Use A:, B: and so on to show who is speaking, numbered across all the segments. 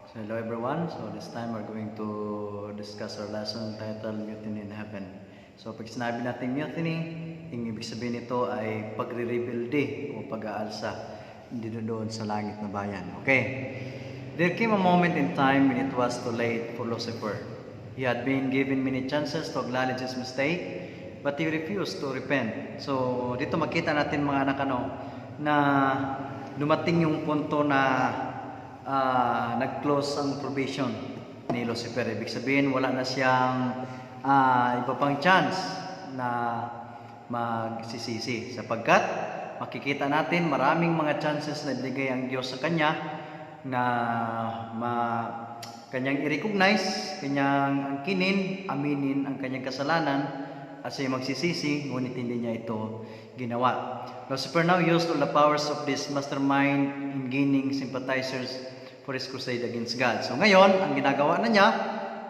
A: So hello everyone. So this time we're going to discuss our lesson titled Mutiny in Heaven. So pag sinabi natin mutiny, yung ibig sabihin nito ay pagre-rebuilde o pag-aalsa dito doon sa langit na bayan. Okay. There came a moment in time when it was too late for Lucifer. He had been given many chances to acknowledge his mistake, but he refused to repent. So dito makita natin mga anak na dumating yung punto na nag-close ang probation ni Lucifer. Ibig sabihin, wala na siyang iba pang chance na magsisisi. Sapagkat, makikita natin maraming mga chances na ibigay ang Diyos sa kanya na kanyang i-recognize, kanyang angkinin, aminin ang kanyang kasalanan at siya magsisisi, ngunit hindi niya ito ginawa. Lucifer now used all the powers of this mastermind in gaining sympathizers for his crusade against God. So ngayon, ang ginagawa na niya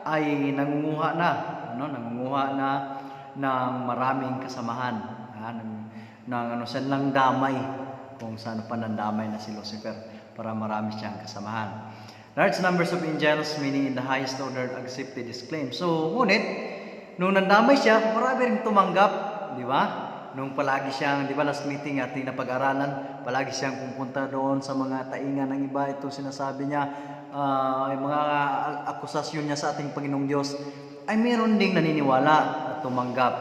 A: ay nangunguha na ng maraming kasamahan, ng sanlang damay, kung saan pa nandamay na si Lucifer para marami siyang kasamahan. Large numbers of angels, meaning in the highest order, accepted his claim. So, ngunit, nung nandamay siya, marami rin tumanggap, di ba? Nung palagi siyang, di ba, last meeting ating napag-aralan, palagi siyang pupunta doon sa mga taingan ng iba. Ito sinasabi niya, yung mga akusasyon niya sa ating Panginoong Diyos, ay meron ding naniniwala at tumanggap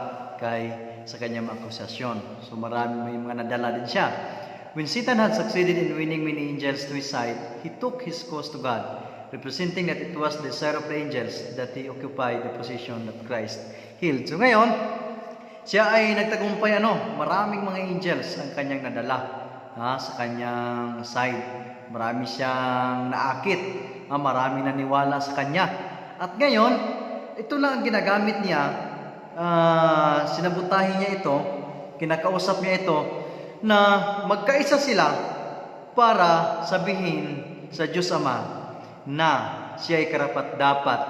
A: sa kanyang akusasyon. So marami, may mga nadala din siya. When Satan had succeeded in winning many angels to his side, he took his cause to God, representing that it was the desire of the angels that he occupied the position that Christ healed. So ngayon, siya ay nagtagumpay maraming mga angels ang kanyang nadala sa kanyang side. Marami siyang naakit, marami naniwala sa kanya. At ngayon, ito lang ang ginagamit niya, sinabutahin niya ito, kinakausap niya ito, na magkaisa sila para sabihin sa Diyos Ama na siya ay karapat-dapat.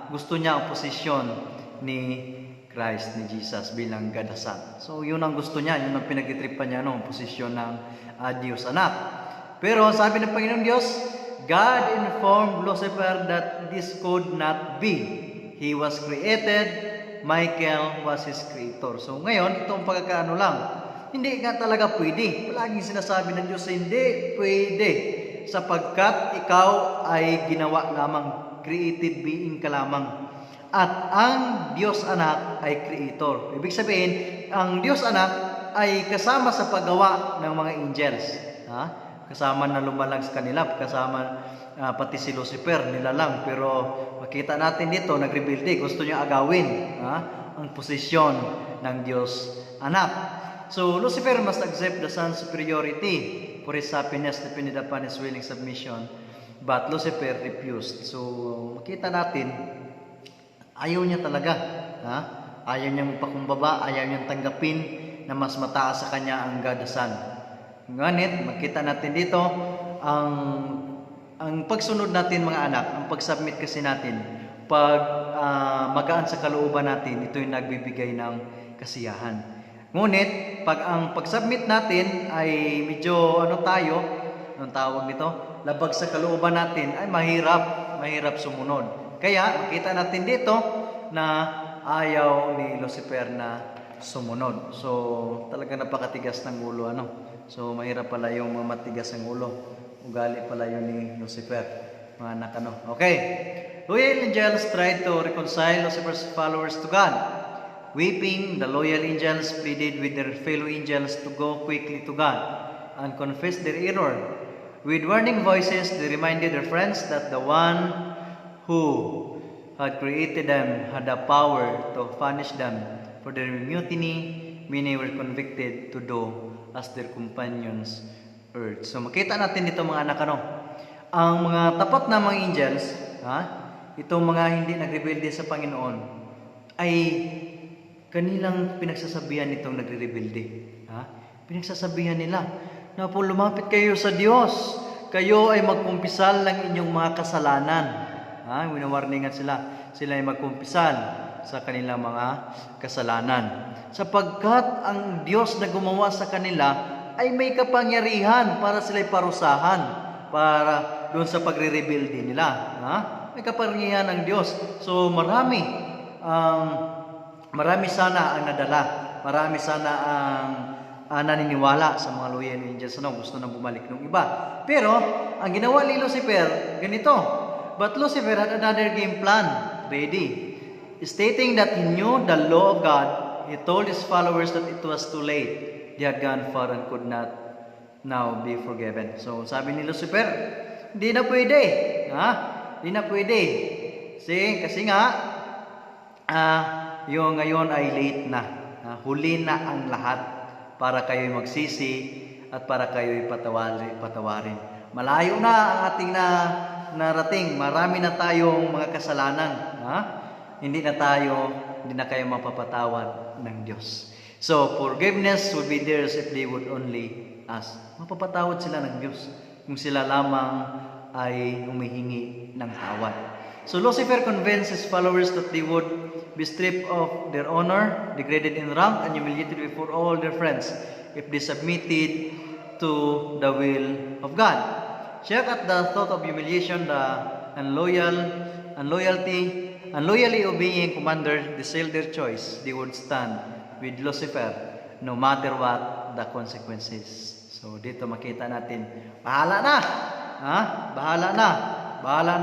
A: Gusto niya ang posisyon ni Christ, ni Jesus bilang God the Son. So yun ang gusto niya, yun ang pinag-itripan niya, posisyon ng Diyos Anak. Pero sabi ng Panginoong Diyos, God informed Lucifer that this could not be. He was created, Michael was his creator. So ngayon, itong pagkakaano lang, hindi nga talaga pwede. Palaging sinasabi ng Diyos, hindi pwede. Sapagkat ikaw ay ginawa lamang, created being ka lamang. At ang Diyos Anak ay creator. Ibig sabihin, ang Diyos Anak ay kasama sa paggawa ng mga angels. Kasama na lumalang sa kanila, kasama pati si Lucifer, nila lang. Pero makita natin dito, nag-rebelde, gusto niya agawin ang posisyon ng Diyos Anak. So, Lucifer must accept the Son's superiority for his happiness depended upon his willing submission. But Lucifer refused. So, makita natin, ayaw niya talaga. Ayaw niyang pakumbaba, ayaw niyang tanggapin na mas mataas sa kanya ang God the Son. Ngunit, makita natin dito, ang pagsunod natin mga anak, ang pag-submit kasi natin, magaan sa kalooban natin, ito yung nagbibigay ng kasiyahan. Ngunit, ang pag-submit natin ay medyo anong tawag nito? Labag sa kalooban natin ay mahirap sumunod. Kaya, makita natin dito na ayaw ni Lucifer na sumunod. So, talaga napakatigas ng ulo, So, mahirap pala yung matigas ng ulo. Ugali pala yun ni Lucifer. Mga anak, Okay. Loyal angels tried to reconcile Lucifer's followers to God. Weeping, the loyal angels pleaded with their fellow angels to go quickly to God and confess their error. With warning voices, they reminded their friends that the one who had created them had the power to punish them for their mutiny. Many were convicted to do as their companions urged. So makita natin dito mga anak, ang mga tapat na mga angels, itong mga hindi nagrebelde sa Panginoon, ay kanilang pinagsasabihan itong nagre-rebelde. Pinagsasabihan nila na po lumapit kayo sa Diyos. Kayo ay magkumpisal ng inyong mga kasalanan. Winawarningan sila. Sila ay magkumpisal sa kanilang mga kasalanan. Sapagkat ang Diyos na gumawa sa kanila ay may kapangyarihan para sila'y parusahan, para doon sa pagre-rebuild din nila. Ha? May kapangyarihan ng Diyos. So marami sana ang nadala. Marami sana ang naniniwala sa mga loyal angels na gusto na bumalik ng iba. Pero, ang ginawa ni Lucifer, ganito. But Lucifer had another game plan ready. Stating that he knew the law of God, he told his followers that it was too late. They had gone far and could not now be forgiven. So, sabi ni Lucifer, hindi na pwede. Ha? Hindi na pwede. Kasi nga, yung ngayon ay late na. Huli na ang lahat para kayo'y magsisi at para kayo'y patawarin. Malayo na ang ating narating. Marami na tayong mga kasalanan. Hindi na kayo mapapatawad ng Diyos. So, forgiveness would be theirs if they would only ask. Mapapatawad sila ng Diyos kung sila lamang ay humihingi ng tawad. So Lucifer convinced his followers that they would be stripped of their honor, degraded in rank, and humiliated before all their friends if they submitted to the will of God. Shocked at the thought of humiliation, the unloyally obeying commander, they sealed their choice. They would stand with Lucifer no matter what the consequences. So dito makita natin, bahala na. Bahala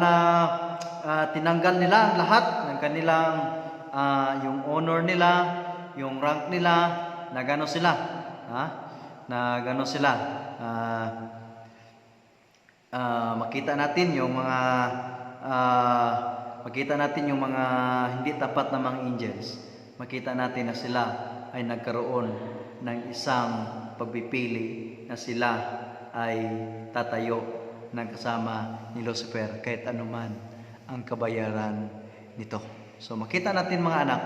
A: na. Tinanggal nila ang lahat ng kanilang yung honor nila, yung rank nila, na gano sila. Makita natin yung mga hindi tapat na mga angels. Makita natin na sila ay nagkaroon ng isang pagpipili na sila ay tatayo ng kasama ni Lucifer kahit anuman ang kabayaran nito. So makita natin mga anak,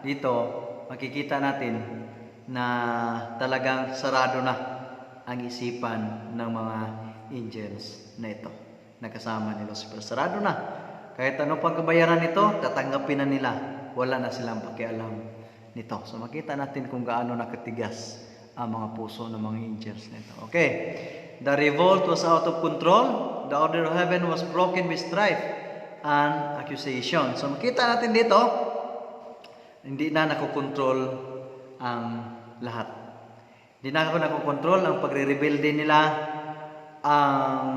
A: dito makikita natin na talagang sarado na ang isipan ng mga angels na ito na kasama ni Lucifer. Sarado na. Kahit ano pang kabayaran nito, tatanggapin na nila. Wala na silang pakialam nito. So makita natin kung gaano nakatigas ang mga puso ng mga angels nito. Okay. The revolt was out of control. The order of heaven was broken with strife and accusation. So makita natin dito, hindi na nakokontrol ang lahat. Hindi na ako nakokontrol ang pagre-rebelde nila. Ang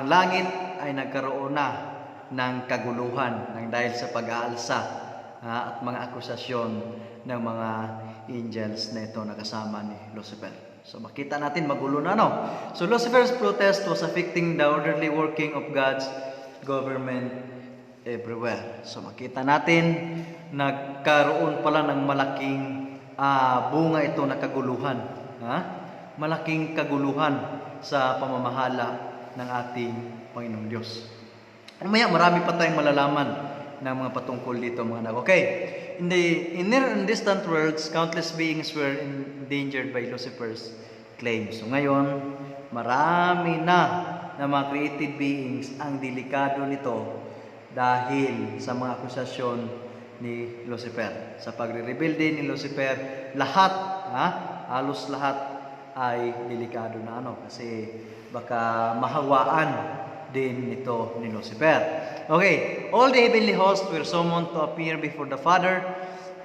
A: langit ay nagkaroon na ng kaguluhan dahil sa pag-aalsa at mga akusasyon ng mga angels na ito na kasama ni Lucifer. So makita natin magulo na, no? So Lucifer's protest was affecting the orderly working of God's government everywhere. So makita natin nagkaroon pala ng malaking bunga ito na kaguluhan. Malaking kaguluhan sa pamamahala ng ating Panginoong Diyos. Mamaya marami pa tayong malalaman ng mga patungkol dito mga anak. Okay. In near and distant worlds, countless beings were endangered by Lucifer's claims. So ngayon, marami na mga created beings ang delikado nito dahil sa mga akusasyon ni Lucifer. Sa pagre-rebelde ni Lucifer, halos lahat ay delikado na kasi baka mahawaan din nito ni Lucifer. Okay, all the heavenly hosts were summoned to appear before the Father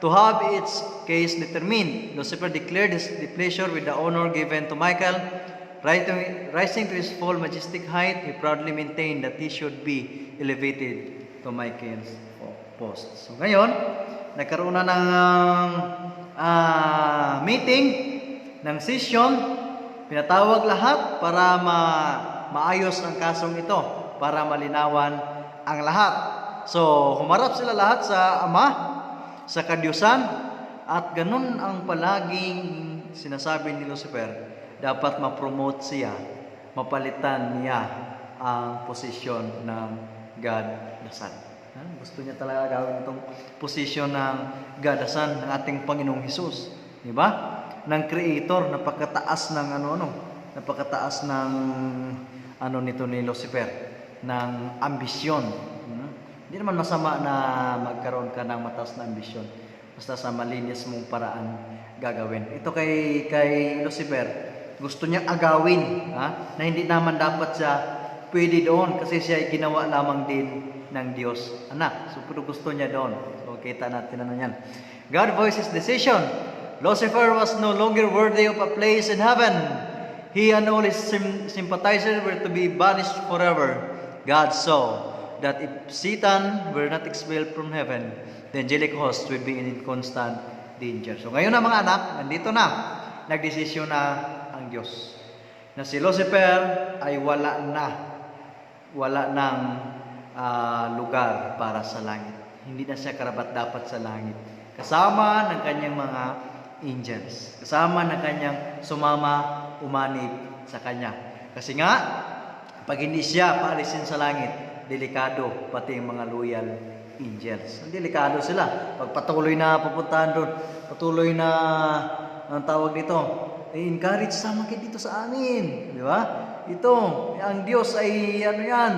A: to have its case determined. Lucifer declared his displeasure with the honor given to Michael. Rising to his full majestic height, he proudly maintained that he should be elevated to Michael's post. So ngayon, nagkaroon na ng meeting, ng session, pinatawag lahat para maayos ang kasong ito, para malinawan ang lahat. So, humarap sila lahat sa Ama, sa Kadyusan, at ganun ang palaging sinasabi ni Lucifer, dapat ma-promote siya, mapalitan niya ang posisyon ng God the Son. Gusto niya talaga gawin itong posisyon ng God the Son ng ating Panginoong Hesus. Di ba? Ng Creator, napakataas ng napakataas ng nito ni Lucifer, ng ambisyon. Hindi naman masama na magkaroon ka ng mataas na ambisyon, basta sa malinis mong paraan gagawin. Ito kay Lucifer, Gusto niyang agawin, na hindi naman dapat siya pwede doon kasi siya ay ginawa lamang din ng Diyos anak. So pero gusto niya doon. So kita natin ano yan. God voiced his decision. Lucifer was no longer worthy of a place in heaven. He and all his sympathizers were to be banished forever. God saw that if Satan were not expelled from heaven, the angelic host will be in constant danger. So ngayon na mga anak, nandito na, nagdesisyon na ang Diyos na si Lucifer ay wala ng lugar para sa langit. Hindi na siya karapat-dapat sa langit. Kasama ng kanyang mga angels. Kasama ng kanyang sumama, umanib sa kanya. Kasi nga, pag hindi siya paalisin sa langit, delikado pati yung mga loyal angels. Delikado sila. Pag patuloy na pupuntahan doon, patuloy na ang tawag dito, encourage sama kayo dito sa amin. Di ba? Ito, ang Diyos ay ano yan,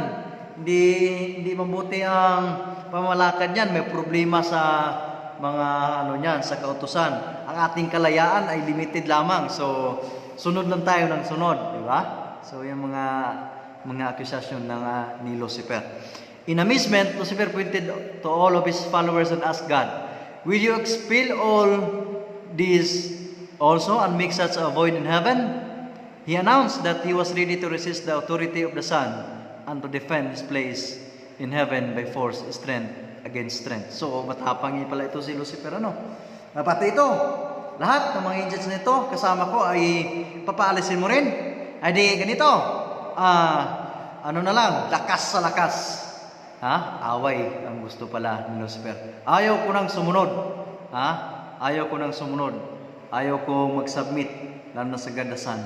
A: hindi mabuti ang pamalakad niyan. May problema sa mga ano niyan, sa kautusan. Ang ating kalayaan ay limited lamang. So, sunod lang tayo ng sunod. Di ba? So, yung mga akusasyon ng ni Lucifer. In amazement, Lucifer pointed to all of his followers and asked God, "Will you expel all these also and make such a void in heaven?" He announced that he was ready to resist the authority of the Son and to defend his place in heaven by force, strength against strength. So, matapang pala ito si Lucifer, ano? Pati ito, lahat ng mga angels nito, kasama ko ay papaalisin mo rin. Ay di, ganito, ano na lang, lakas sa lakas. Away ang gusto pala ni Lucifer. Ayaw ko nang sumunod. Ayaw ko nang sumunod. Ayaw ko mag-submit, lalo na sa gadasan.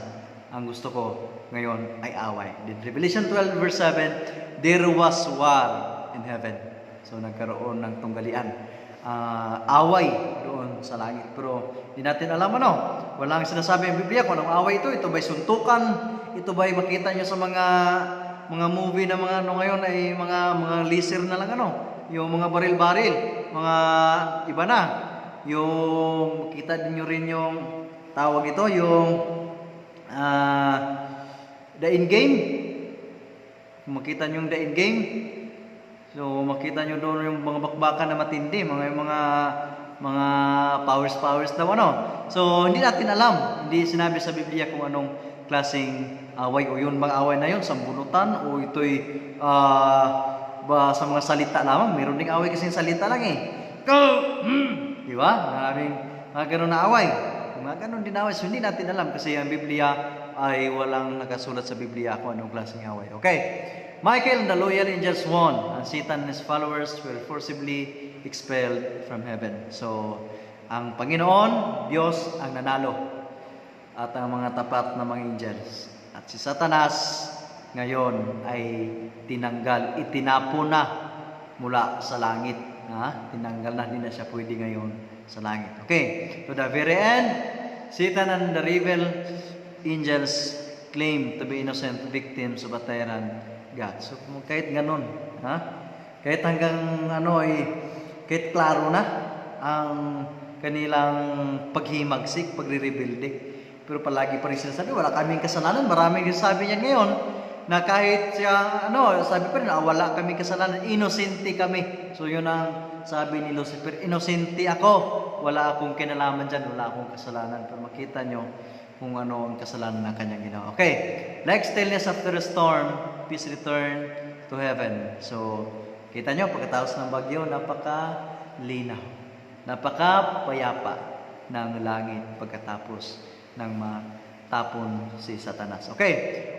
A: Ang gusto ko ngayon ay away. In Revelation 12 verse 7, there was war in heaven. So nagkaroon ng tunggalian. Away doon sa langit. Pero hindi natin alam ano. Walang sinasabi ang Biblia kung anong away ito. Ito ba'y suntukan? Ito ba'y makita nyo sa mga movie na mga ano ngayon ay mga laser na lang ano. Yung mga baril-baril. Mga iba na. Yung makita din nyo rin yung tawag ito, yung the end game. Kung makita nyo yung the end game, so makita nyo doon yung mga bakbakan na matindi, mga powers daw ano. So hindi natin alam, hindi sinabi sa Biblia kung anong klaseng away o yun mga away na yun, sambunutan o ito'y ba sa mga salita lamang. Meron ding away kasi salita lang eh. Di ba? Maraming mga ganun na away. Mga ganun din away. So hindi natin alam kasi ang Biblia ay walang nakasulat sa Biblia kung anong klaseng away. Okay. Michael and the loyal angels won, and Satan and his followers were forcibly expelled from heaven. So, ang Panginoon, Diyos ang nanalo at ang mga tapat na mga angels. At si Satanas ngayon ay tinanggal, itinapo na mula sa langit. Tinanggal na, hindi na siya pwede ngayon sa langit. Okay, to the very end, Satan and the rebel angels claim to be innocent victims of a tyrant God. So kahit ganun, kahit hanggang kahit klaro na ang kanilang paghimagsik, pagre-rebelde, pero palagi pa rin sinasabi, wala kaming kasalanan. Maraming sabi niya ngayon, na kahit siya, sabi pa rin, wala kaming kasalanan, inosente kami. So yun ang sabi ni Lucifer, inosente ako, wala akong kinalaman dyan, wala akong kasalanan. Pero makita nyo kung ano ang kasalanan na kanyang ginawa. Okay, like stillness after a storm, peace return to heaven. So, kita nyo, pagkatapos ng bagyo, napakalinaw, napakapayapa ng langit pagkatapos ng matapon si Satanas. Okay,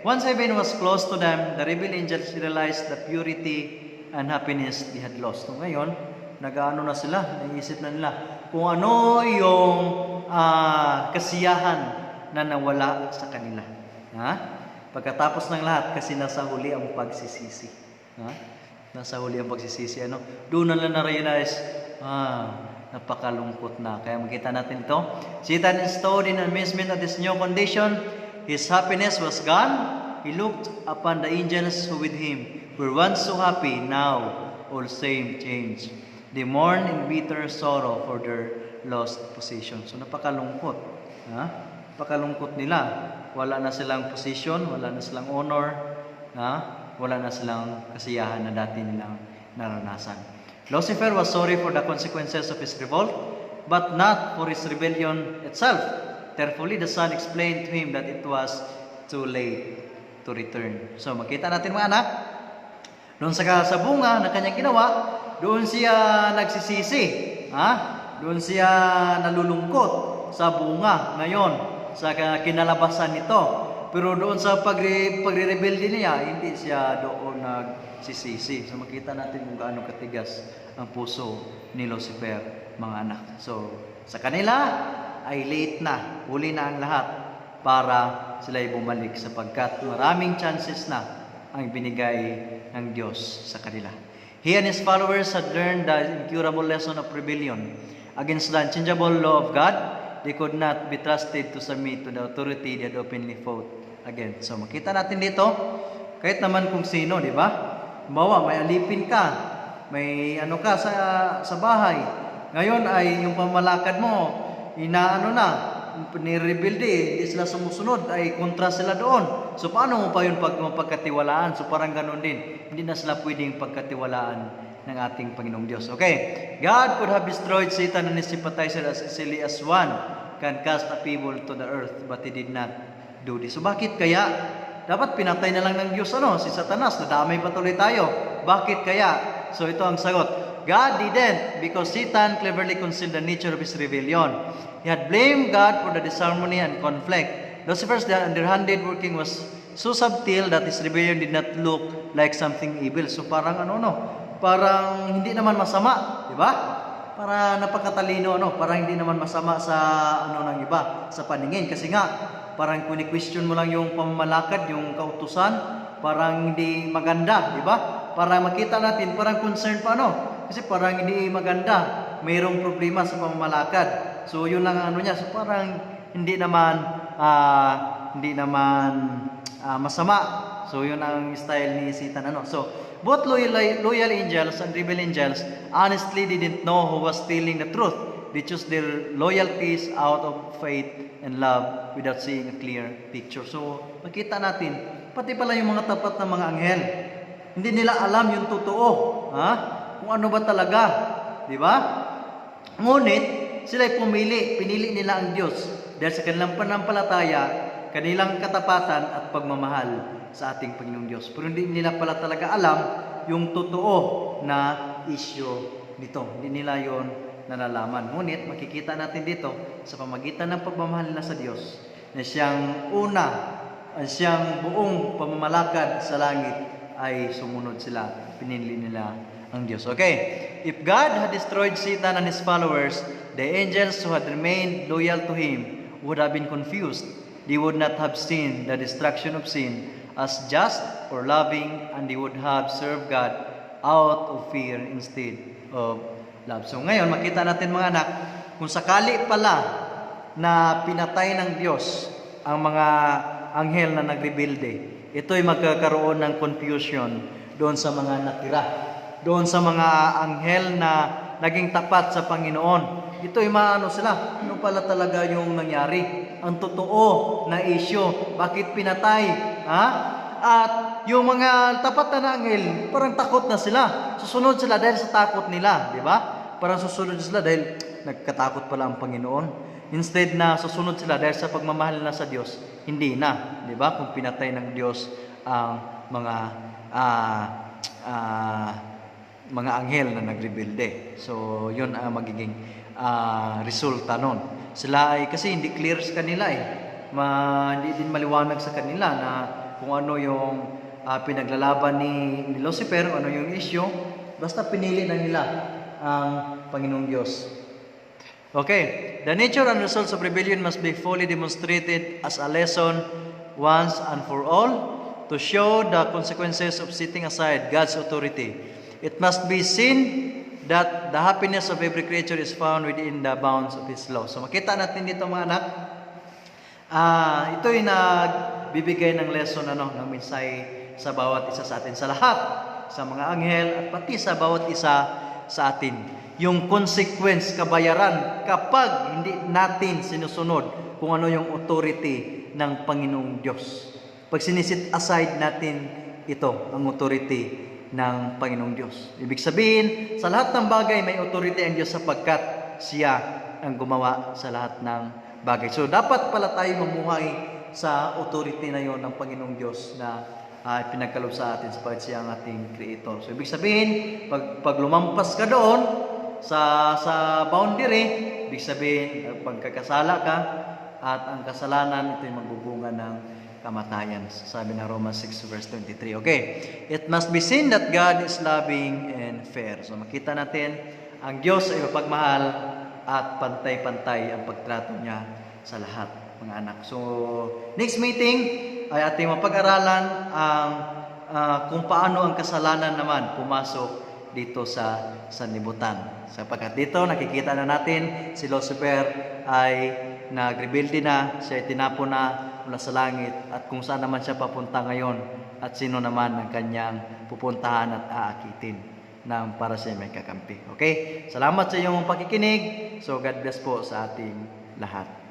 A: once heaven was close to them, the rebel angels realized the purity and happiness they had lost. So, ngayon, nag-ano na sila, naisip na nila kung ano yung kasiyahan na nawala sa kanila. Pagkatapos ng lahat, kasi nasa huli ang pagsisisi. Nasa huli ang pagsisisi. Doon na lang na-realize, napakalungkot na. Kaya makita natin ito. Satan is stowed in amazement at his new condition. His happiness was gone. He looked upon the angels who with him were once so happy, now all same change. They mourn in bitter sorrow for their lost position. So napakalungkot. Pakalungkot nila. Wala na silang position, wala na silang honor, wala na silang kasiyahan na dati nilang naranasan. Lucifer was sorry for the consequences of his revolt, but not for his rebellion itself. Therefore, the Son explained to him that it was too late to return. So, makita natin mga anak, doon sa bunga na kanyang ginawa, doon siya nagsisisi. Doon siya nalulungkot sa bunga ngayon, sa kinalabasan nito. Pero doon sa pagre-rebelde niya, hindi siya doon nagsisisi. So makita natin kung gaano katigas ang puso ni Lucifer, mga anak. So sa kanila ay late na, huli na ang lahat para sila ay bumalik sapagkat maraming chances na ang binigay ng Diyos sa kanila. He and his followers had learned the incurable lesson of rebellion against the unchangeable law of God. They could not be trusted to submit to the authority they had openly fought again. So makita natin dito, kahit naman kung sino, di ba? Bawa, may alipin ka, may ano ka sa bahay. Ngayon ay yung pamalakad mo, nirebuilde, hindi sila sumusunod, ay kontra sila doon. So paano mo pa yun mapagkatiwalaan? So parang ganun din, hindi na sila pwedeng pagkatiwalaan ng ating Panginoong Diyos. Okay, God could have destroyed Satan and his sympathizer as easily as one can cast a pebble to the earth, but he did not do this. So bakit kaya? Dapat pinatay na lang ng Diyos si Satanas, nadamay patuloy tayo. Bakit kaya? So ito ang sagot. God didn't, because Satan cleverly concealed the nature of his rebellion. He had blamed God for the disharmony and conflict. Lucifer's underhanded working was so subtle that his rebellion did not look like something evil. So parang parang hindi naman masama, di ba? Para napakatalino, parang hindi naman masama sa ng iba, sa paningin. Kasi nga, parang kuni-question mo lang yung pamamalakad, yung kautusan, parang hindi maganda, di ba? Para makita natin, parang concern pa, Kasi parang hindi maganda, mayroong problema sa pamamalakad. So, yun lang ang niya. So, parang hindi naman masama. So, yun ang style ni Satan, So, both loyal angels and rebel angels honestly didn't know who was telling the truth. They chose their loyalties out of faith and love without seeing a clear picture. So, makita natin, pati pala yung mga tapat na mga anghel, hindi nila alam yung totoo. Kung ano ba talaga. Di ba? Ngunit, sila'y pinili nila ang Diyos dahil sa kanilang panampalataya, kanilang katapatan at pagmamahal sa ating Panginoong Diyos. Pero hindi nila pala talaga alam yung totoo na issue nito. Hindi nila yon nalalaman. Ngunit makikita natin dito sa pamagitan ng pagmamahal nila sa Diyos na siyang siyang buong pamamalakad sa langit ay sumunod sila. Pinili nila ang Diyos. Okay. If God had destroyed Satan and his followers, the angels who had remained loyal to him would have been confused. They would not have seen the destruction of sin as just or loving, and they would have served God out of fear instead of love. So ngayon, makita natin mga anak, kung sakali pala na pinatay ng Diyos ang mga anghel na nagrebelde, ito'y magkakaroon ng confusion doon sa mga natira, doon sa mga anghel na naging tapat sa Panginoon. Ito'y sila, ano pala talaga yung nangyari? Ang totoo na issue, bakit pinatay? At yung mga tapat na anghel, parang takot na sila. Susunod sila dahil sa takot nila, di ba? Parang susunod sila dahil nagkatakot pala ang Panginoon. Instead na susunod sila dahil sa pagmamahal na sa Diyos, hindi na, di ba? Kung pinatay ng Diyos ang mga anghel na nagrebelde. So, yun ang magiging resulta nun. Sila ay, kasi hindi clear sa kanila hindi din maliwanag sa kanila na kung ano yung pinaglalaban ni Lucifer, ano yung issue, basta pinili na nila ang Panginoong Diyos. Okay, the nature and results of rebellion must be fully demonstrated as a lesson once and for all to show the consequences of setting aside God's authority. It must be seen that the happiness of every creature is found within the bounds of His law. So makita natin dito mga anak, ito'y nagbibigay ng lesson, ng mensahe sa bawat isa sa atin, sa lahat, sa mga anghel, at pati sa bawat isa sa atin. Yung consequence, kabayaran, kapag hindi natin sinusunod kung ano yung authority ng Panginoong Diyos. Pag sinisit aside natin ito, ang authority ng Panginoong Diyos. Ibig sabihin, sa lahat ng bagay may authority ang Diyos sapagkat siya ang gumawa sa lahat ng bagay. So dapat pala tayo mamuhay sa authority na yon ng Panginoong Diyos na pinagkaloob sa atin sapagkat siya ang ating Creator. So ibig sabihin, pag lumampas ka doon sa boundary, ibig sabihin, pagkakasala ka at ang kasalanan ito'y magbubunga ng kamatayan. Sabi ng Romans 6 verse 23. Okay. It must be seen that God is loving and fair. So makita natin, ang Diyos ay mapagmahal at pantay-pantay ang pagtrato niya sa lahat, mga anak. So, next meeting ay ating mapag-aralan ang kung paano ang kasalanan naman pumasok dito sa sanlibutan. Sapagkat dito nakikita na natin si Lucifer ay nagrebelde na, siya ay tinapon na mula sa langit at kung saan naman siya papunta ngayon at sino naman ang kanyang pupuntahan at aakitin na para siya may kakampi. Okay? Salamat sa iyong pakikinig. So God bless po sa ating lahat.